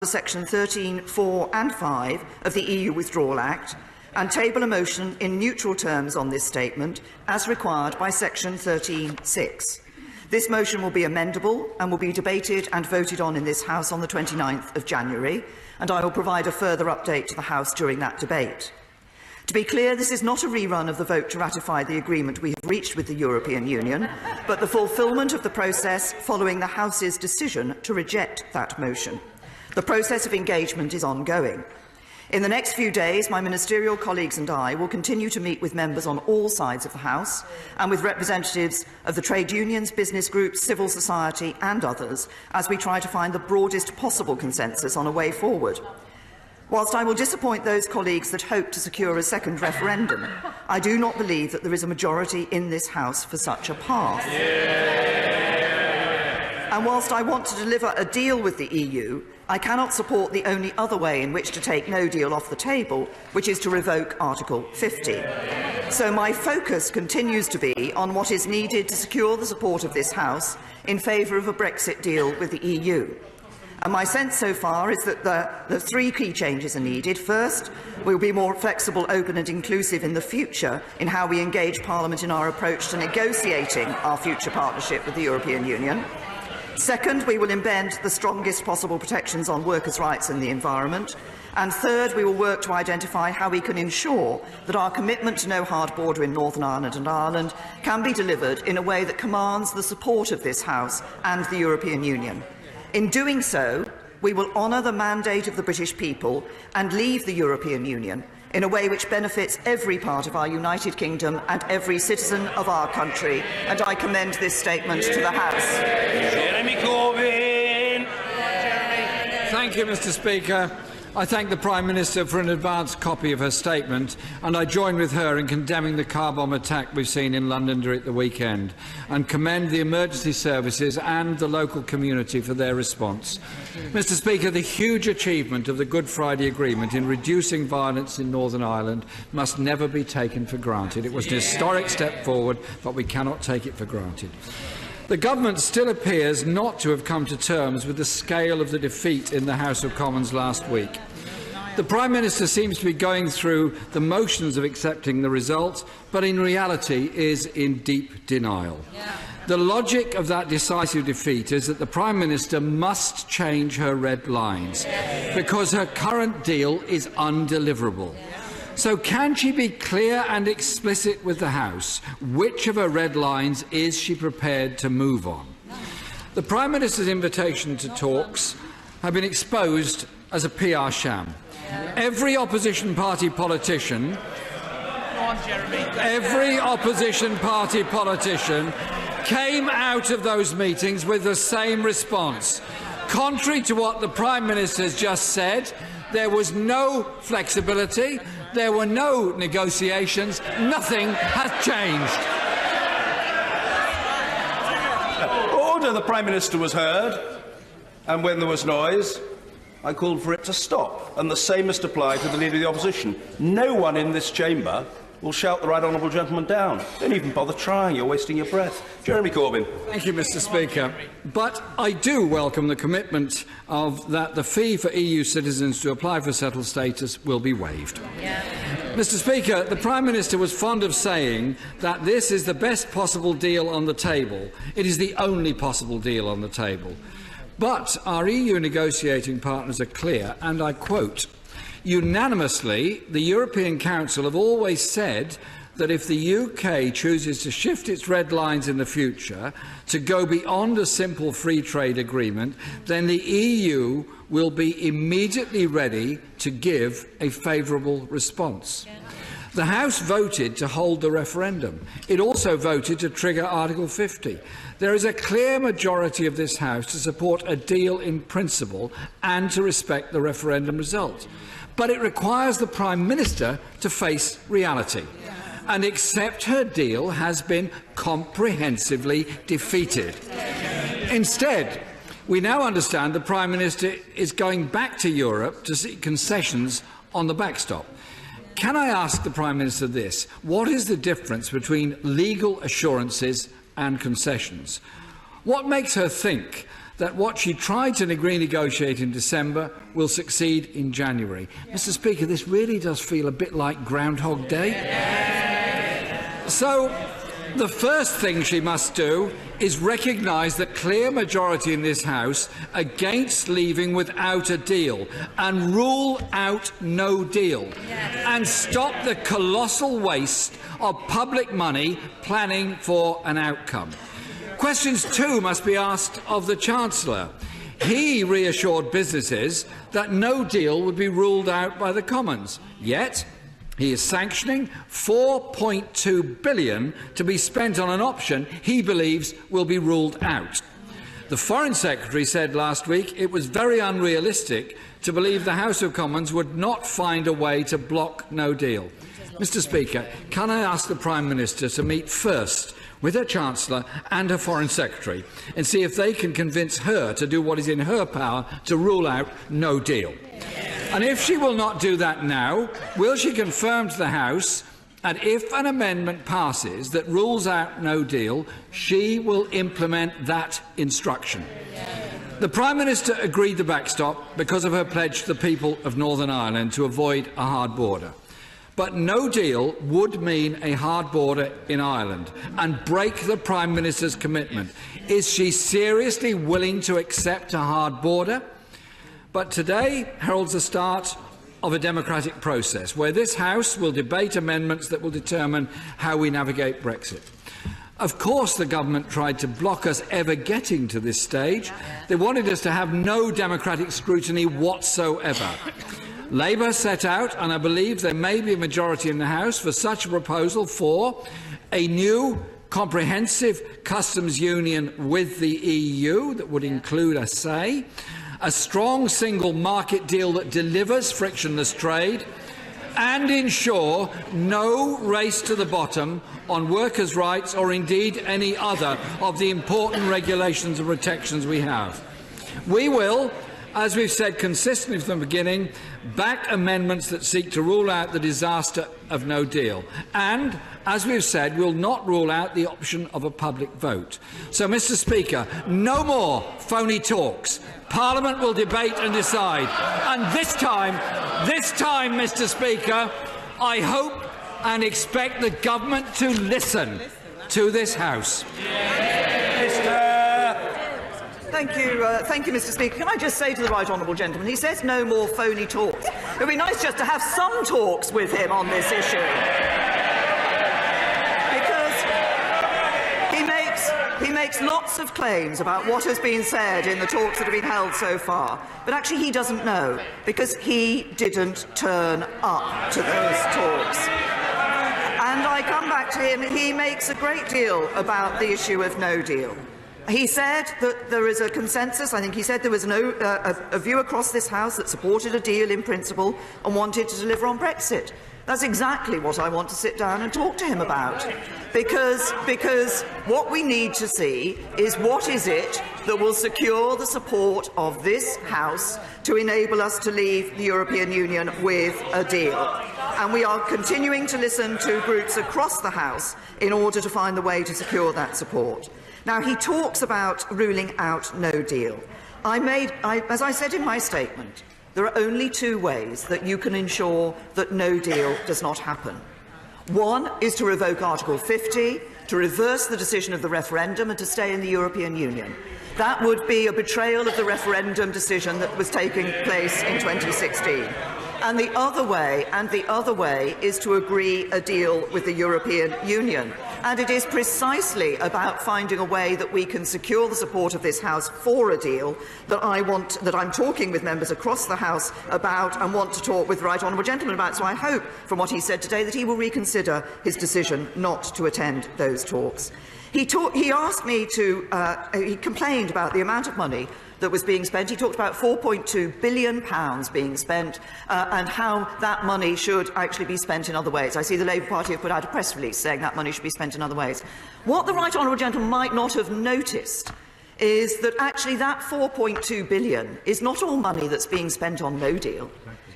Section 13, 4 and 5 of the EU Withdrawal Act and table a motion in neutral terms on this statement as required by Section 13(6). This motion will be amendable and will be debated and voted on in this House on the 29th of January, and I will provide a further update to the House during that debate. To be clear, this is not a rerun of the vote to ratify the agreement we have reached with the European Union, but the fulfilment of the process following the House's decision to reject that motion. The process of engagement is ongoing. In the next few days, my ministerial colleagues and I will continue to meet with members on all sides of the House and with representatives of the trade unions, business groups, civil society and others as we try to find the broadest possible consensus on a way forward. Whilst I will disappoint those colleagues that hope to secure a second referendum, I do not believe that there is a majority in this House for such a path. And whilst I want to deliver a deal with the EU, I cannot support the only other way in which to take no deal off the table, which is to revoke Article 50. So my focus continues to be on what is needed to secure the support of this House in favour of a Brexit deal with the EU. And my sense so far is that the three key changes are needed. First, we will be more flexible, open and inclusive in the future in how we engage Parliament in our approach to negotiating our future partnership with the European Union. Second, we will embed the strongest possible protections on workers' rights and the environment. And third, we will work to identify how we can ensure that our commitment to no hard border in Northern Ireland and Ireland can be delivered in a way that commands the support of this House and the European Union. In doing so, we will honour the mandate of the British people and leave the European Union in a way which benefits every part of our United Kingdom and every citizen of our country. And I commend this statement to the House. Jeremy Corbyn. Thank you, Mr. Speaker. I thank the Prime Minister for an advanced copy of her statement, and I join with her in condemning the car bomb attack we've seen in London during the weekend, and commend the emergency services and the local community for their response. Mr. Speaker, the huge achievement of the Good Friday Agreement in reducing violence in Northern Ireland must never be taken for granted. It was an historic step forward, but we cannot take it for granted. The government still appears not to have come to terms with the scale of the defeat in the House of Commons last week. The Prime Minister seems to be going through the motions of accepting the result, but in reality is in deep denial. The logic of that decisive defeat is that the Prime Minister must change her red lines because her current deal is undeliverable. So can she be clear and explicit with the House? Which of her red lines is she prepared to move on? The Prime Minister's invitation to talks have been exposed as a PR sham. Every opposition party politician came out of those meetings with the same response. Contrary to what the Prime Minister has just said, there was no flexibility, there were no negotiations, nothing has changed. Order. The Prime Minister was heard, and when there was noise, I called for it to stop, and the same must apply to the Leader of the Opposition. No one in this chamber will shout the right honourable gentleman down. Don't even bother trying, you're wasting your breath. Jeremy Corbyn. Thank you, Mr. Speaker. But I do welcome the commitment that the fee for EU citizens to apply for settled status will be waived. Mr. Speaker, the Prime Minister was fond of saying that this is the best possible deal on the table. It is the only possible deal on the table. But our EU negotiating partners are clear, and I quote, "Unanimously, the European Council have always said that if the UK chooses to shift its red lines in the future to go beyond a simple free trade agreement, then the EU will be immediately ready to give a favourable response." The House voted to hold the referendum. It also voted to trigger Article 50. There is a clear majority of this House to support a deal in principle and to respect the referendum result. But it requires the Prime Minister to face reality and accept her deal has been comprehensively defeated. Instead, we now understand the Prime Minister is going back to Europe to seek concessions on the backstop. Can I ask the Prime Minister this? What is the difference between legal assurances and concessions? What makes her think that what she tried to renegotiate in December will succeed in January. Mr. Speaker, this really does feel a bit like Groundhog Day. So, the first thing she must do is recognise the clear majority in this House against leaving without a deal and rule out no deal and stop the colossal waste of public money planning for an outcome. Questions too must be asked of the Chancellor. He reassured businesses that no deal would be ruled out by the Commons, yet he is sanctioning £4.2 billion to be spent on an option he believes will be ruled out. The Foreign Secretary said last week it was very unrealistic to believe the House of Commons would not find a way to block no deal. Mr. Speaker, can I ask the Prime Minister to meet first with her Chancellor and her Foreign Secretary and see if they can convince her to do what is in her power to rule out no deal? And if she will not do that now, will she confirm to the House that if an amendment passes that rules out no deal, she will implement that instruction? The Prime Minister agreed the backstop because of her pledge to the people of Northern Ireland to avoid a hard border. But no deal would mean a hard border in Ireland and break the Prime Minister's commitment. Is she seriously willing to accept a hard border? But today heralds the start of a democratic process where this House will debate amendments that will determine how we navigate Brexit. Of course the government tried to block us ever getting to this stage. They wanted us to have no democratic scrutiny whatsoever. Labour set out, and I believe there may be a majority in the House, for such a proposal for a new comprehensive customs union with the EU that would include a say, a strong single market deal that delivers frictionless trade, and ensure no race to the bottom on workers' rights or indeed any other of the important regulations and protections we have. We will, as we've said consistently from the beginning, back amendments that seek to rule out the disaster of no deal. And, as we've said, will not rule out the option of a public vote. So, Mr. Speaker, no more phony talks. Parliament will debate and decide. And this time, Mr. Speaker, I hope and expect the government to listen to this House. Thank you, Mr. Speaker. Can I just say to the right honourable gentleman, he says no more phony talks. It would be nice just to have some talks with him on this issue. He makes lots of claims about what has been said in the talks that have been held so far, but actually he doesn't know, because he didn't turn up to those talks. And I come back to him, he makes a great deal about the issue of no deal. He said that there is a consensus. I think he said there was a view across this House that supported a deal in principle and wanted to deliver on Brexit. That's exactly what I want to sit down and talk to him about. Because what we need to see is what is it that will secure the support of this House to enable us to leave the European Union with a deal. And we are continuing to listen to groups across the House in order to find the way to secure that support. Now, he talks about ruling out no deal. As I said in my statement, there are only two ways that you can ensure that no deal does not happen. One is to revoke Article 50, to reverse the decision of the referendum and to stay in the European Union. That would be a betrayal of the referendum decision that was taking place in 2016. And the other way is to agree a deal with the European Union. And it is precisely about finding a way that we can secure the support of this House for a deal that I'm talking with members across the House about and want to talk with the right honourable gentleman about. So I hope, from what he said today, that he will reconsider his decision not to attend those talks. He asked me to he complained about the amount of money that was being spent. He talked about £4.2 billion being spent and how that money should actually be spent in other ways. I see the Labour Party have put out a press release saying that money should be spent in other ways. What the right honourable gentleman might not have noticed is that actually that £4.2 billion is not all money that's being spent on no deal.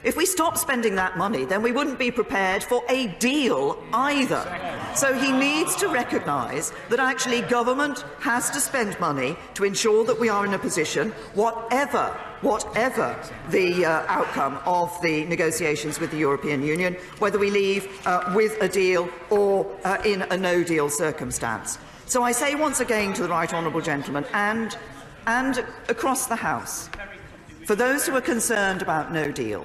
If we stop spending that money, then we wouldn't be prepared for a deal either. So he needs to recognise that actually government has to spend money to ensure that we are in a position, whatever the outcome of the negotiations with the European Union, whether we leave with a deal or in a no-deal circumstance. So I say once again to the right honourable gentleman and across the House, for those who are concerned about no deal,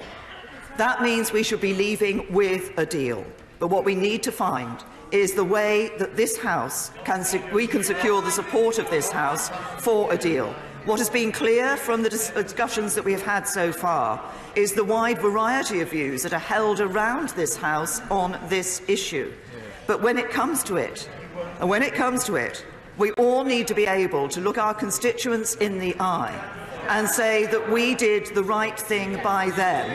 that means we should be leaving with a deal. But what we need to find is the way that this House can secure the support of this House for a deal. What has been clear from the discussions that we have had so far is the wide variety of views that are held around this House on this issue. But when it comes to it, we all need to be able to look our constituents in the eye and say that we did the right thing by them.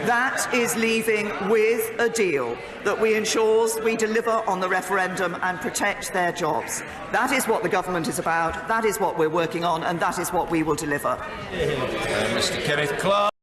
That is leaving with a deal that we ensures we deliver on the referendum and protect their jobs. That is what the government is about, that is what we're working on, and that is what we will deliver. Mr. Kenneth Clark.